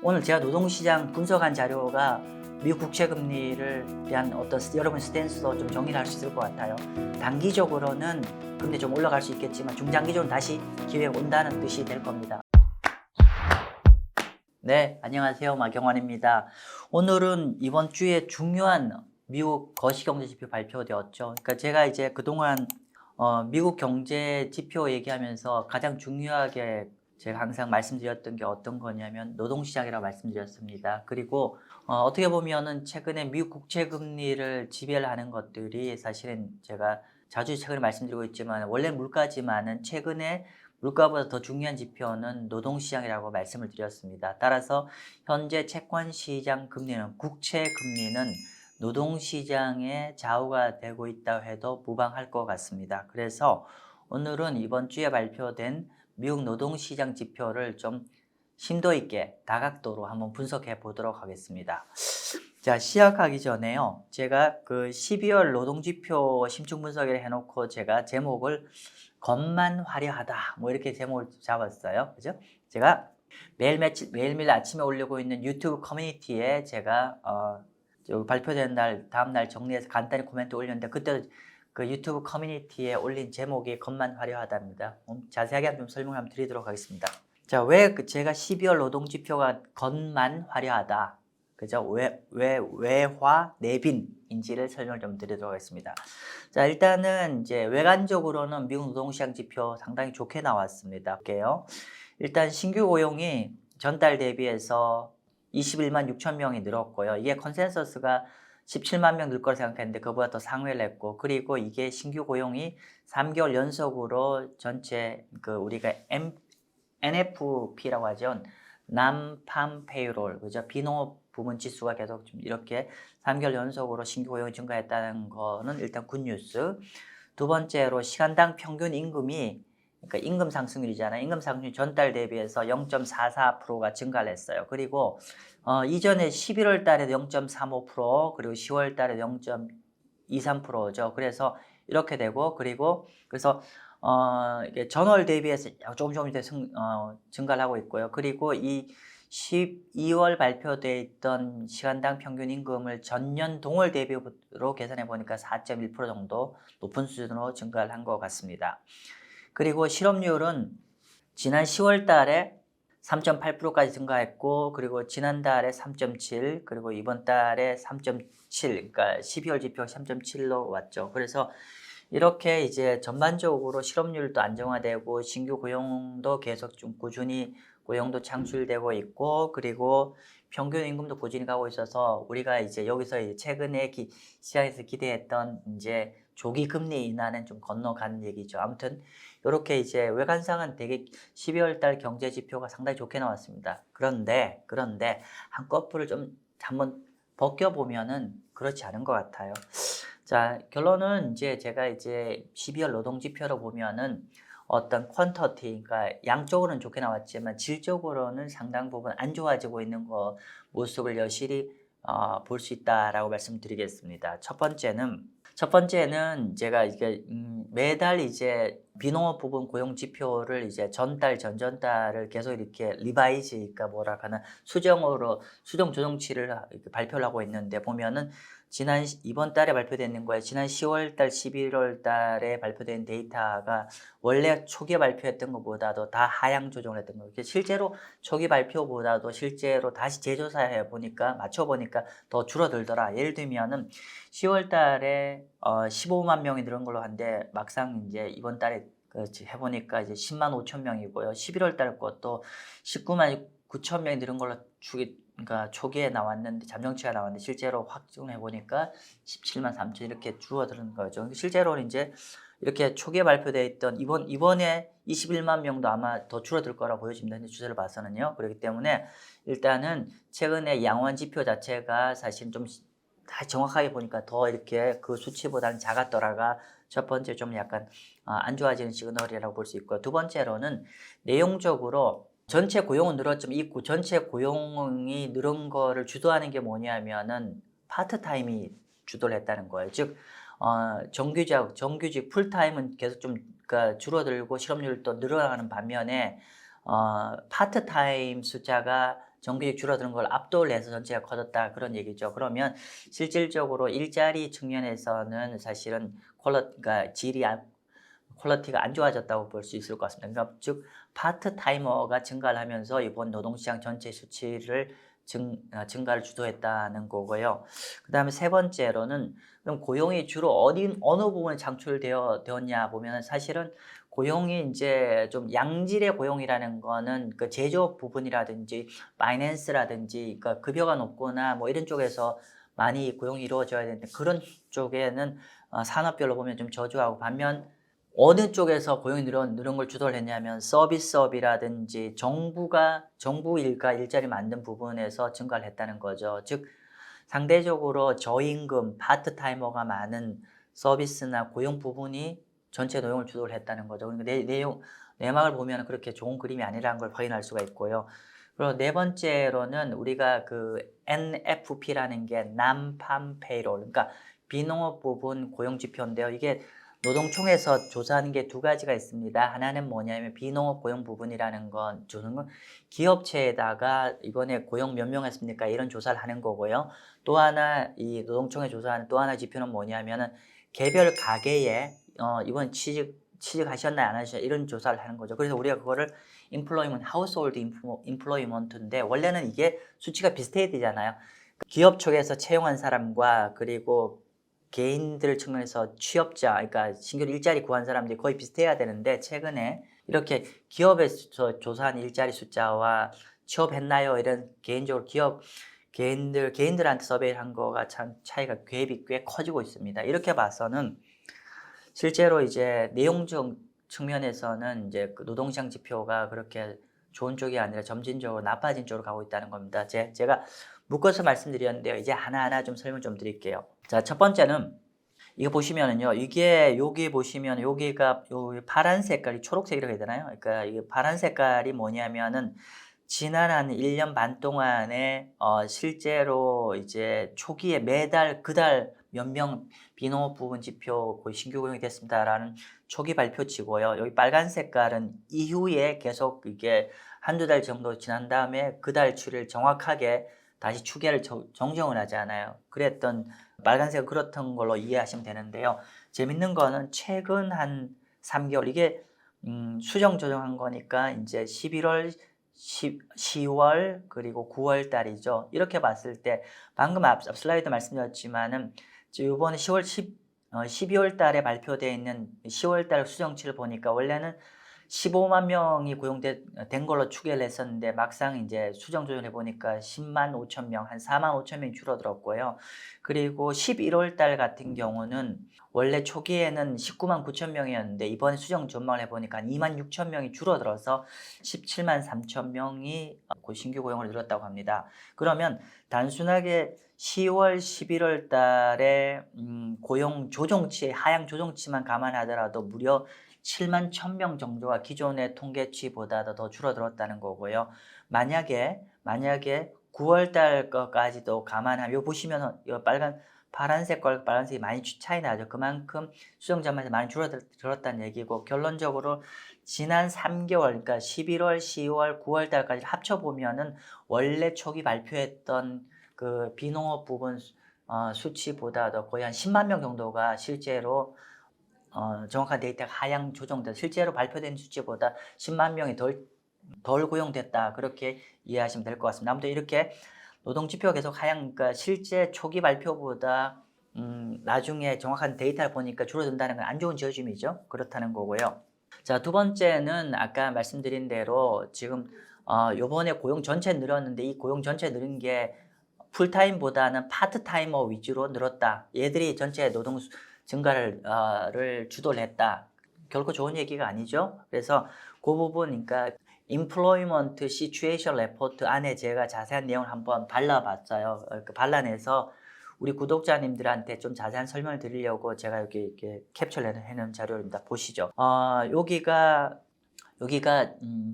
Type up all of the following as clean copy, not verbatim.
오늘 제가 노동시장 분석한 자료가 미국 국채 금리를 대한 어떤 여러분 스탠스도 좀 정리를 할 수 있을 것 같아요. 단기적으로는 금리 좀 올라갈 수 있겠지만 중장기적으로는 다시 기회가 온다는 뜻이 될 겁니다. 네, 안녕하세요. 마경환입니다. 오늘은 이번 주에 중요한 미국 거시경제지표 발표되었죠. 그러니까 제가 이제 그동안 미국 경제 지표 얘기하면서 가장 중요하게 제가 항상 말씀드렸던 게 어떤 거냐면 노동시장이라고 말씀드렸습니다. 그리고 어떻게 보면은 최근에 미국 국채 금리를 지배를 하는 것들이 사실은 제가 자주 최근에 말씀드리고 있지만 원래 물가지만은 최근에 물가보다 더 중요한 지표는 노동시장이라고 말씀을 드렸습니다. 따라서 현재 채권시장 금리는 국채 금리는 노동시장의 좌우가 되고 있다 해도 무방할 것 같습니다. 그래서 오늘은 이번 주에 발표된 미국 노동시장 지표를 좀 심도 있게 다각도로 한번 분석해 보도록 하겠습니다. 자, 시작하기 전에요. 제가 그 12월 노동지표 심층 분석을 해놓고 제가 제목을 겉만 화려하다 뭐 이렇게 제목을 잡았어요. 그죠? 제가 매일매일 아침에 올리고 있는 유튜브 커뮤니티에 제가 발표된 날 다음 날 정리해서 간단히 코멘트 올렸는데 그때 그 유튜브 커뮤니티에 올린 제목이 겉만 화려하답니다. 자세하게 좀 설명을 한번 드리도록 하겠습니다. 자, 왜 제가 12월 노동지표가 겉만 화려하다, 그죠? 왜 외화 내빈인지를 설명을 좀 드리도록 하겠습니다. 자, 일단은 이제 외관적으로는 미국 노동시장 지표 상당히 좋게 나왔습니다. 볼게요. 일단 신규 고용이 전달 대비해서 21만 6천 명이 늘었고요. 이게 컨센서스가 17만 명 늘 거라 생각했는데 그보다 더 상회를 했고, 그리고 이게 신규 고용이 3개월 연속으로 전체 그 우리가 NFP라고 하죠. 난팜 페이롤, 그죠? 비농업 부문 지수가 계속 좀 이렇게 3개월 연속으로 신규 고용이 증가했다는 거는 일단 굿뉴스. 두 번째로 시간당 평균 임금이, 그러니까 임금 상승률이잖아요. 임금 상승률 전달 대비해서 0.44%가 증가를 했어요. 그리고 이전에 11월 달에도 0.35%, 그리고 10월 달에도 0.23%죠. 그래서 이렇게 되고, 그리고 그래서 이게 전월 대비해서 조금 증가를 하고 있고요. 그리고 이 12월 발표돼 있던 시간당 평균 임금을 전년 동월 대비로 계산해 보니까 4.1% 정도 높은 수준으로 증가를 한 것 같습니다. 그리고 실업률은 지난 10월 달에 3.8%까지 증가했고, 그리고 지난달에 3.7, 그리고 이번 달에 3.7, 그러니까 12월 지표 3.7로 왔죠. 그래서 이렇게 이제 전반적으로 실업률도 안정화되고 신규 고용도 계속 좀 꾸준히 고용도 창출되고 있고, 그리고 평균 임금도 꾸준히 가고 있어서 우리가 이제 여기서 이제 최근에 시장에서 기대했던 이제 조기 금리 인하는 좀 건너가는 얘기죠. 아무튼 이렇게 이제 외관상은 되게 12월 달 경제 지표가 상당히 좋게 나왔습니다. 그런데 한꺼풀을 좀 한번 벗겨보면은 그렇지 않은 것 같아요. 자, 결론은 이제 제가 이제 12월 노동지표로 보면은 어떤 퀀터티, 그러니까 양적으로는 좋게 나왔지만 질적으로는 상당 부분 안 좋아지고 있는 거 모습을 여실히 볼 수 있다라고 말씀드리겠습니다. 첫 번째는 제가 이게 매달 이제 비농업 부분 고용 지표를 이제 전전달을 계속 이렇게 리바이즈, 그러니까 뭐라 하나 수정 조정치를 발표를 하고 있는데, 보면은 이번 달에 발표되는 거에 지난 10월 달, 11월 달에 발표된 데이터가 원래 초기에 발표했던 것보다도 다 하향 조정을 했던 거예요. 실제로 초기 발표보다도 실제로 다시 재조사해 보니까, 맞춰 보니까 더 줄어들더라. 예를 들면은 10월 달에 15만 명이 늘은 걸로 한데, 막상 이제 이번 달에 해보니까 이제 10만 5천 명이고요. 11월 달 것도 19만 9천 명이 늘은 걸로 그러니까 초기에 나왔는데, 잠정치가 나왔는데 실제로 확정해 보니까 17만 3천 이렇게 줄어드는 거죠. 실제로는 이제 이렇게 초기에 발표되어 있던 이번에 21만 명도 아마 더 줄어들 거라 보여집니다. 주제를 봐서는요. 그렇기 때문에 일단은 최근에 양호한 지표 자체가 사실 좀 다 정확하게 보니까 더 이렇게 그 수치보다는 작았더라가 첫 번째 좀 약간 안 좋아지는 시그널이라고 볼 수 있고, 두 번째로는 내용적으로 전체 고용은 늘었지만 이 전체 고용이 늘은 거를 주도하는 게 뭐냐면은 파트타임이 주도를 했다는 거예요. 즉 정규직 풀타임은 계속 좀 그러니까 줄어들고 실업률도 늘어나가는 반면에 파트타임 숫자가 정규직 줄어드는 걸 압도를 해서 전체가 커졌다 그런 얘기죠. 그러면 실질적으로 일자리 측면에서는 사실은 그러니까 퀄리티가 안 좋아졌다고 볼 수 있을 것 같습니다. 그러니까 즉 파트타이머가 증가를 하면서 이번 노동시장 전체 수치를 증가를 주도했다는 거고요. 그 다음에 세 번째로는 그럼 고용이 주로 어느 부분에 창출되었냐 보면 사실은 고용이 이제 좀 양질의 고용이라는 거는 그 제조업 부분이라든지 파이낸스라든지 그러니까 급여가 높거나 뭐 이런 쪽에서 많이 고용이 이루어져야 되는데 그런 쪽에는 산업별로 보면 좀 저조하고 반면 어느 쪽에서 고용이 늘은 걸 주도를 했냐면 서비스업이라든지 정부 일가 일자리 만든 부분에서 증가를 했다는 거죠. 즉 상대적으로 저임금 파트타이머가 많은 서비스나 고용 부분이 전체 노동을 주도를 했다는 거죠. 그러니까 내막을 보면 그렇게 좋은 그림이 아니라는 걸 확인할 수가 있고요. 그리고 네 번째로는 우리가 그 NFP라는 게 Non-Farm Payroll, 그러니까 비농업 부분 고용 지표인데요. 이게 노동청에서 조사하는 게 두 가지가 있습니다. 하나는 뭐냐면 비농업 고용 부분이라는 건 기업체에다가 이번에 고용 몇 명 했습니까? 이런 조사를 하는 거고요. 또 하나 이 노동청에 조사하는 또 하나 지표는 뭐냐면은 개별 가게에 이번 취직하셨나요? 안 하셨나요? 이런 조사를 하는 거죠. 그래서 우리가 그거를 employment, household employment인데 원래는 이게 수치가 비슷해야 되잖아요. 기업 쪽에서 채용한 사람과 그리고 개인들 측면에서 취업자, 그러니까 신규 일자리 구한 사람들이 거의 비슷해야 되는데 최근에 이렇게 기업에서 조사한 일자리 숫자와 취업했나요? 이런 개인적으로 개인들한테 서베이를 한 거가 참 차이가 갭이 꽤 커지고 있습니다. 이렇게 봐서는 실제로 이제 내용적 측면에서는 이제 그 노동시장 지표가 그렇게 좋은 쪽이 아니라 점진적으로 나빠진 쪽으로 가고 있다는 겁니다. 제가 묶어서 말씀드렸는데요. 이제 하나하나 좀 설명 좀 드릴게요. 자, 첫 번째는 이거 보시면은요. 여기 보시면 여기가 요 파란 색깔이 초록색이라고 해야 되나요? 그러니까 이 파란 색깔이 뭐냐면은 지난 한 1년 반 동안에 실제로 이제 초기에 매달 그달 몇 명 비농업 부분 지표 거의 신규 고용이 됐습니다라는 초기 발표치고요. 여기 빨간 색깔은 이후에 계속 이게 한두 달 정도 지난 다음에 그달 추를 정확하게 다시 추계를 정정을 하지 않아요. 그랬던 빨간색은 그렇던 걸로 이해하시면 되는데요. 재밌는 거는 최근 한 3개월 이게 수정 조정한 거니까 이제 11월 10월 그리고 9월 달이죠. 이렇게 봤을 때 방금 앞 슬라이드 말씀드렸지만은 이번에 12월 달에 발표되어 있는 10월 달 수정치를 보니까 원래는 15만 명이 고용된 걸로 추계를 했었는데 막상 이제 수정 조정해 보니까 10만 5천 명, 한 4만 5천 명이 줄어들었고요. 그리고 11월 달 같은 경우는 원래 초기에는 19만 9천 명이었는데 이번에 수정 전망을 해보니까 2만 6천 명이 줄어들어서 17만 3천 명이 신규 고용을 늘었다고 합니다. 그러면 단순하게 10월, 11월 달에 고용 조정치, 하향 조정치만 감안하더라도 무려 7만 1,000명 정도가 기존의 통계치보다 더 줄어들었다는 거고요. 만약에 9월 달 것까지도 감안하면 요 보시면 요 파란색과 빨간색이 많이 차이 나죠. 그만큼 수정 전망에서 많이 줄어들었다는 얘기고 결론적으로 지난 3개월 그러니까 11월, 10월, 9월 달까지 합쳐 보면은 원래 초기 발표했던 그 비농업 부분 수치보다도 거의 한 10만 명 정도가 실제로 정확한 데이터가 하향 조정돼서 실제로 발표된 수치보다 10만 명이 덜 고용됐다 그렇게 이해하시면 될 것 같습니다. 아무튼 이렇게 노동지표가 계속 그러니까 실제 초기 발표보다 나중에 정확한 데이터를 보니까 줄어든다는 건 안 좋은 지어짐이죠. 그렇다는 거고요. 자, 두 번째는 아까 말씀드린 대로 지금 요번에 고용 전체 늘었는데 이 고용 전체 늘은 게 풀타임보다는 파트타이머 위주로 늘었다. 얘들이 전체 노동 증가를 주도를 했다. 결코 좋은 얘기가 아니죠. 그래서 그 부분 그러니까 Employment Situation Report 안에 제가 자세한 내용을 한번 발라봤어요. 발라내서 우리 구독자님들한테 좀 자세한 설명을 드리려고 제가 여기 이렇게 캡처를 해놓은 자료입니다. 보시죠. 여기가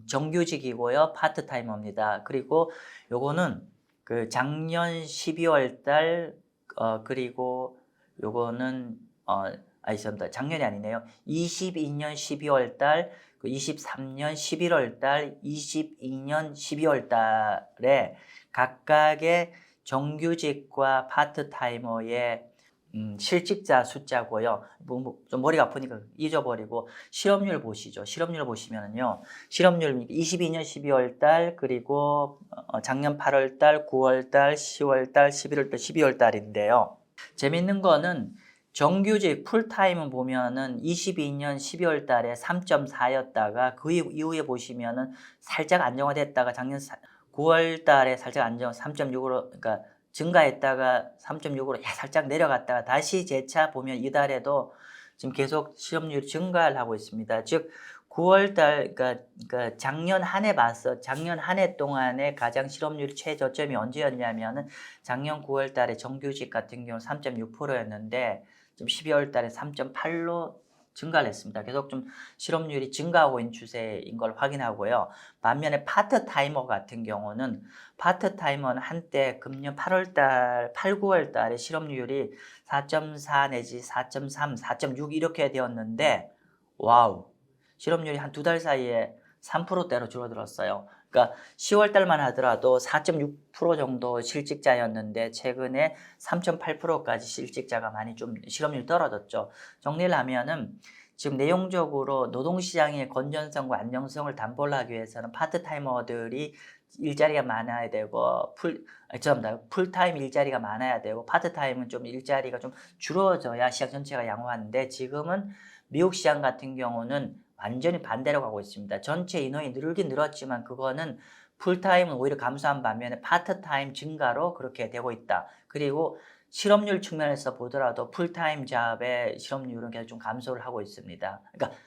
정규직이고요. 파트타이머입니다. 그리고 요거는 그 작년 12월 달 그리고 요거는 작년이 아니네요. 22년 12월 달 그 23년 11월 달, 22년 12월 달에 각각의 정규직과 파트타이머의 실직자 숫자고요. 좀 머리가 아프니까 잊어버리고 실업률 보시죠. 실업률 보시면은요. 실업률 22년 12월 달 그리고 작년 8월 달, 9월 달, 10월 달, 11월 달, 12월 달인데요. 재밌는 거는 정규직 풀타임은 보면은 22년 12월 달에 3.4였다가 그 이후에 보시면은 살짝 안정화됐다가 작년 9월 달에 살짝 안정 3.6으로 그러니까 증가했다가 3.6으로 살짝 내려갔다가 다시 재차 보면 이달에도 지금 계속 실업률이 증가를 하고 있습니다. 즉 9월 달 그러니까 작년 한 해 봤어. 작년 한 해 동안에 가장 실업률 최저점이 언제였냐면은 작년 9월 달에 정규직 같은 경우 3.6%였는데 지금 12월 달에 3.8로 증가를 했습니다. 계속 좀 실업률이 증가하고 있는 추세인 걸 확인하고요. 반면에 파트타이머 같은 경우는 파트타이머는 한때 금년 8월 달, 8, 9월 달에 실업률이 4.4 내지 4.3, 4.6 이렇게 되었는데 와우. 실업률이 한 두 달 사이에 3%대로 줄어들었어요. 그러니까 10월 달만 하더라도 4.6% 정도 실직자였는데 최근에 3.8%까지 실직자가 많이 좀 실업률 떨어졌죠. 정리를 하면은 지금 내용적으로 노동시장의 건전성과 안정성을 담보를 하기 위해서는 파트타이머들이 일자리가 많아야 되고 풀타임 일자리가 많아야 되고 파트타임은 좀 일자리가 좀 줄어져야 시장 전체가 양호한데 지금은 미국 시장 같은 경우는 완전히 반대로 가고 있습니다. 전체 인원이 늘긴 늘었지만 그거는 풀타임은 오히려 감소한 반면에 파트타임 증가로 그렇게 되고 있다. 그리고 실업률 측면에서 보더라도 풀타임 잡의 실업률은 계속 좀 감소를 하고 있습니다. 그러니까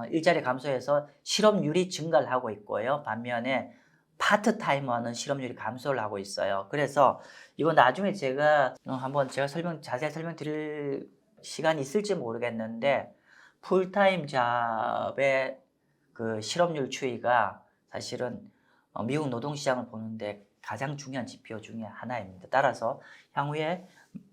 일자리 감소해서 실업률이 증가를 하고 있고요. 반면에 파트타이머는 실업률이 감소를 하고 있어요. 그래서 이거 나중에 제가 한번 제가 자세히 설명드릴 시간이 있을지 모르겠는데 풀타임 잡의 그 실업률 추이가 사실은 미국 노동시장을 보는데 가장 중요한 지표 중에 하나입니다. 따라서 향후에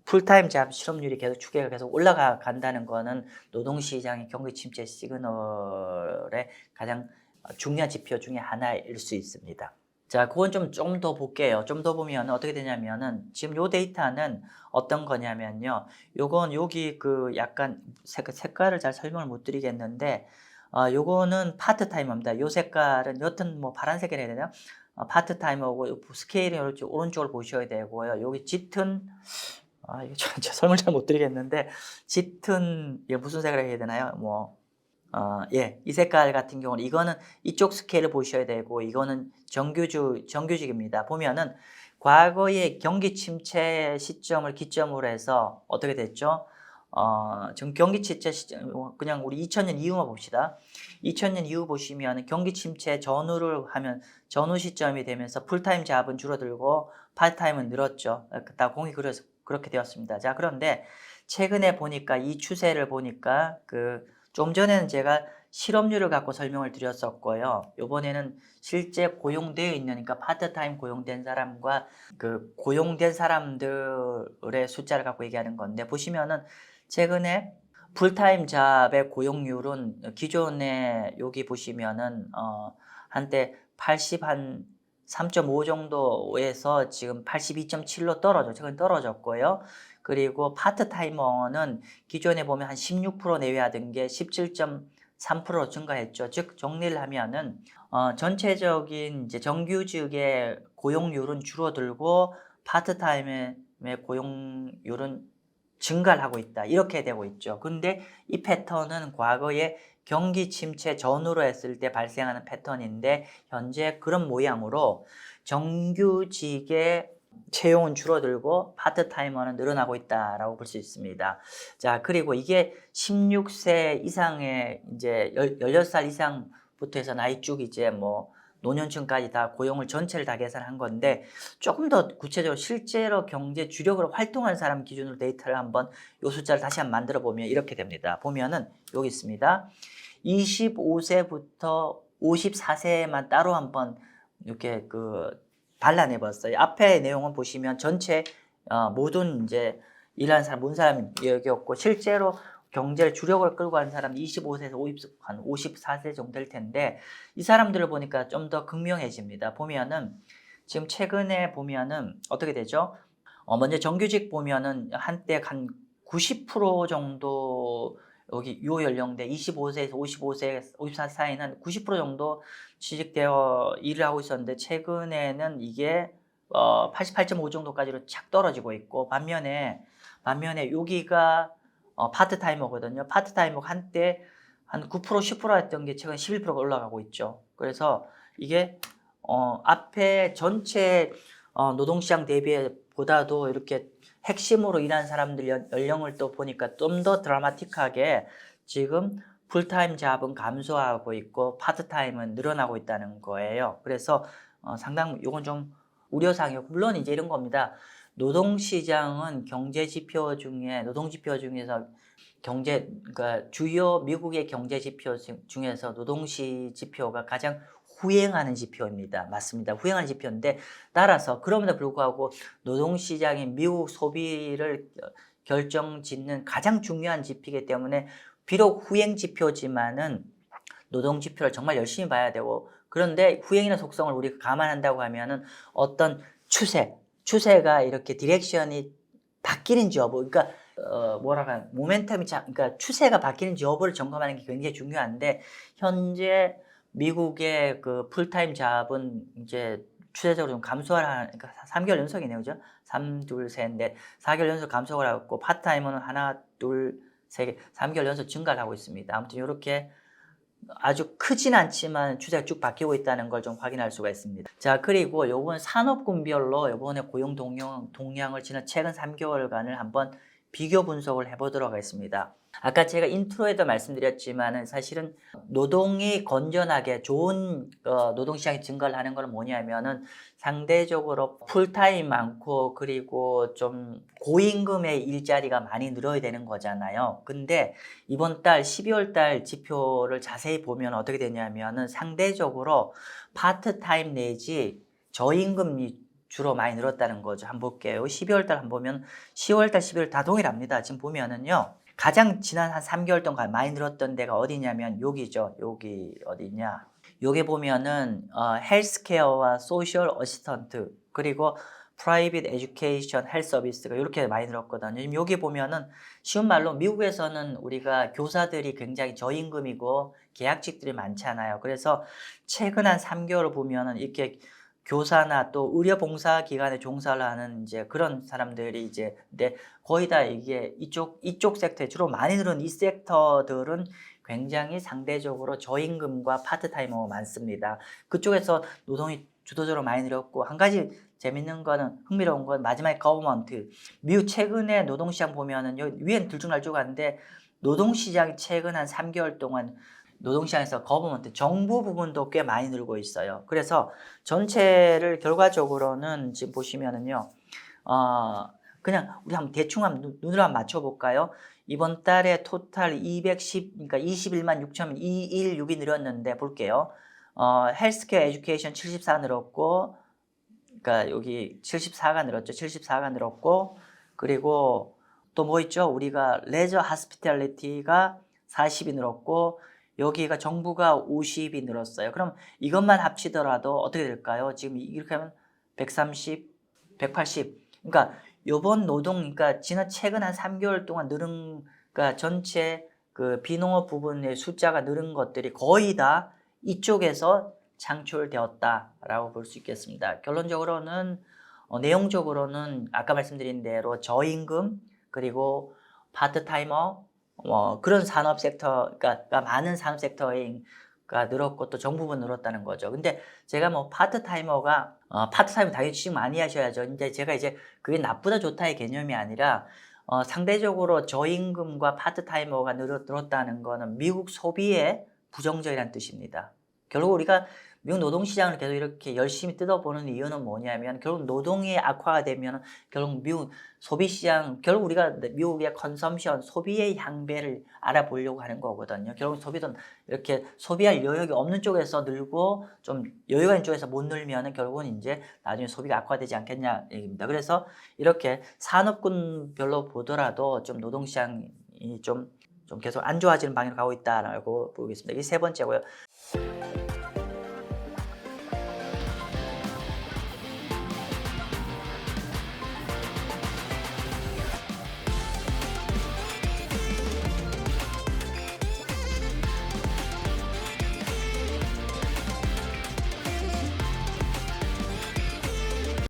풀타임 잡 실업률이 계속 추계가 계속 올라간다는 거는 노동시장의 경기 침체 시그널의 가장 중요한 지표 중에 하나일 수 있습니다. 자, 그건 좀 더 볼게요. 좀 더 보면 어떻게 되냐면은 지금 요 데이터는 어떤 거냐면요. 요건 여기 그 약간 색깔을 잘 설명을 못 드리겠는데 요거는 파트타이머입니다. 요 색깔은 여튼 뭐 파란색이라 해야 되나? 파트타이머고 스케일이 오른쪽을 보셔야 되고요. 여기 짙은 이거 저 설명 잘 못 드리겠는데 짙은 이게 무슨 색이라 해야 되나요? 뭐 예, 이 색깔 같은 경우는 이거는 이쪽 스케일을 보셔야 되고 이거는 정규직입니다. 보면은 과거의 경기 침체 시점을 기점으로 해서 어떻게 됐죠? 지금 경기 침체 시점 그냥 우리 2000년 이후만 봅시다. 2000년 이후 보시면 경기 침체 전후를 하면 전후 시점이 되면서 풀타임 잡은 줄어들고 파트타임은 늘었죠. 다 공이 그래서 그렇게 되었습니다. 자, 그런데 최근에 보니까 이 추세를 보니까 좀 전에는 제가 실업률을 갖고 설명을 드렸었고요. 이번에는 실제 고용되어 있는, 그러니까 파트타임 고용된 사람과 그 고용된 사람들의 숫자를 갖고 얘기하는 건데 보시면은 최근에 풀타임 잡의 고용률은 기존에 여기 보시면은 한때 80한 3.5 정도에서 지금 82.7로 최근 떨어졌고요. 그리고 파트타이머는 기존에 보면 한 16% 내외하던 게 17.3% 증가했죠. 즉 정리를 하면은 전체적인 이제 정규직의 고용률은 줄어들고 파트타임의 고용률은 증가를 하고 있다. 이렇게 되고 있죠. 근데 이 패턴은 과거에 경기 침체 전후로 했을 때 발생하는 패턴인데 현재 그런 모양으로 정규직의 채용은 줄어들고 파트타이머는 늘어나고 있다라고 볼 수 있습니다. 자, 그리고 이게 16세 이상의 이제 16살 이상부터 해서 나이 쭉 이제 뭐 노년층까지 다 고용을 전체를 다 계산한 건데 조금 더 구체적으로 실제로 경제 주력으로 활동하는 사람 기준으로 데이터를 한번 요 숫자를 다시 한번 만들어 보면 이렇게 됩니다. 보면은 여기 있습니다. 25세부터 54세만 따로 한번 이렇게 발라내 봤어요. 앞에 내용은 보시면 전체 모든 이제 일하는 사람, 모든 사람 여기였고 실제로 경제를 주력을 끌고 가는 사람이 25세에서 한 54세 정도 될 텐데 이 사람들을 보니까 좀 더 극명해집니다. 보면은 지금 최근에 보면은 어떻게 되죠? 먼저 정규직 보면은 한때 한 90% 정도 여기 요 연령대 25세에서 55세, 54세 사이는 90% 정도 취직되어 일을 하고 있었는데 최근에는 이게 88.5 정도까지로 착 떨어지고 있고 반면에 여기가 파트타이머거든요. 파트타이머가 한때 한 9% 10% 했던 게 최근 11%가 올라가고 있죠. 그래서 이게 앞에 전체 노동시장 대비해 보다도 이렇게 핵심으로 일하는 사람들 연령을 또 보니까 좀 더 드라마틱하게 지금 풀타임 잡은 감소하고 있고 파트타임은 늘어나고 있다는 거예요. 그래서 상당히 이건 좀 우려사항이고 물론 이제 이런 겁니다. 노동시장은 노동지표 중에서 그러니까 주요 미국의 경제 지표 중에서 노동시지표가 가장 후행하는 지표입니다. 맞습니다. 후행하는 지표인데 따라서 그럼에도 불구하고 노동시장이 미국 소비를 결정짓는 가장 중요한 지표이기 때문에 비록 후행 지표지만은 노동 지표를 정말 열심히 봐야 되고 그런데 후행이나 속성을 우리가 감안한다고 하면은 어떤 추세가 이렇게 디렉션이 바뀌는지 여부 그러니까 그러니까 추세가 바뀌는지 여부를 점검하는 게 굉장히 중요한데 현재 미국의 그 풀타임 잡은 이제 추세적으로 좀 감소하는 그러니까 3개월 연속이네요. 그죠? 3, 2, 3, 넷 4개월 연속 감소를 하고 파트타임은 하나, 둘, 세 개 3개월 연속 증가를 하고 있습니다. 아무튼 이렇게 아주 크진 않지만 추세가 쭉 바뀌고 있다는 걸 좀 확인할 수가 있습니다. 자, 그리고 요번 산업군별로 요번에 고용 동향을 지난 최근 3개월간을 한번 비교 분석을 해보도록 하겠습니다. 아까 제가 인트로에도 말씀드렸지만은 사실은 노동이 건전하게 좋은 노동시장이 증가를 하는 건 뭐냐면은 상대적으로 풀타임 많고 그리고 좀 고임금의 일자리가 많이 늘어야 되는 거잖아요. 근데 이번 달 12월 달 지표를 자세히 보면 어떻게 되냐면은 상대적으로 파트타임 내지 저임금이 주로 많이 늘었다는 거죠. 한번 볼게요. 12월 달 한번 보면 10월 달, 11월 달 다 동일합니다. 지금 보면은요. 가장 지난 한 3개월 동안 많이 늘었던 데가 어디냐면 여기죠. 여기 어디냐. 여기 보면은 헬스케어와 소셜 어시스턴트 그리고 프라이빗 에듀케이션 헬스 서비스가 이렇게 많이 늘었거든요. 지금 여기 보면은 쉬운 말로 미국에서는 우리가 교사들이 굉장히 저임금이고 계약직들이 많잖아요. 그래서 최근 한 3개월을 보면은 이렇게 교사나 또 의료봉사기관에 종사를 하는 이제 그런 사람들이 이제 근데 거의 다 이게 이쪽 섹터에 주로 많이 늘은 이 섹터들은 굉장히 상대적으로 저임금과 파트타이머가 많습니다. 그쪽에서 노동이 주도적으로 많이 늘었고 한 가지 재밌는 거는 흥미로운 건 마지막에 거버먼트 미국 최근에 노동시장 보면은 여기 위엔 들쭉날쭉한데 노동시장이 최근 한 3개월 동안 노동시장에서 거버먼트 정부 부분도 꽤 많이 늘고 있어요. 그래서 전체를 결과적으로는 지금 보시면은요, 그냥 우리 한번 대충 눈으로 한번 맞춰볼까요? 이번 달에 토탈 그러니까 21만 6,216이 늘었는데 볼게요. 헬스케어 에듀케이션 74 늘었고, 그러니까 여기 74가 늘었죠. 74가 늘었고, 그리고 또 뭐 있죠? 우리가 레저 하스피탈리티가 40이 늘었고, 여기가 정부가 50이 늘었어요. 그럼 이것만 합치더라도 어떻게 될까요? 지금 이렇게 하면 130, 180. 그러니까 요번 그러니까 지난 최근 한 3개월 동안 그러니까 전체 그 비농업 부분의 숫자가 늘은 것들이 거의 다 이쪽에서 창출되었다라고 볼 수 있겠습니다. 결론적으로는 내용적으로는 아까 말씀드린 대로 저임금 그리고 파트타이머 그런 산업 섹터가 많은 산업 섹터가 늘었고 또 정부분 늘었다는 거죠. 근데 제가 뭐 파트타이머 당연히 취직 많이 하셔야죠. 근데 제가 이제 그게 나쁘다 좋다의 개념이 아니라 상대적으로 저임금과 파트타이머가 늘었다는 거는 미국 소비에 부정적이라는 뜻입니다. 결국 우리가 미국 노동시장을 계속 이렇게 열심히 뜯어보는 이유는 뭐냐면 결국 노동이 악화가 되면 결국 미국 소비시장 결국 우리가 미국의 컨섬션 소비의 향배를 알아보려고 하는 거거든요. 결국 소비도 이렇게 소비할 여력이 없는 쪽에서 늘고 좀 여유가 있는 쪽에서 못 늘면 결국은 이제 나중에 소비가 악화되지 않겠냐 얘기입니다. 그래서 이렇게 산업군별로 보더라도 좀 노동시장이 좀 좀 계속 안 좋아지는 방향으로 가고 있다라고 보겠습니다. 이 세 번째고요.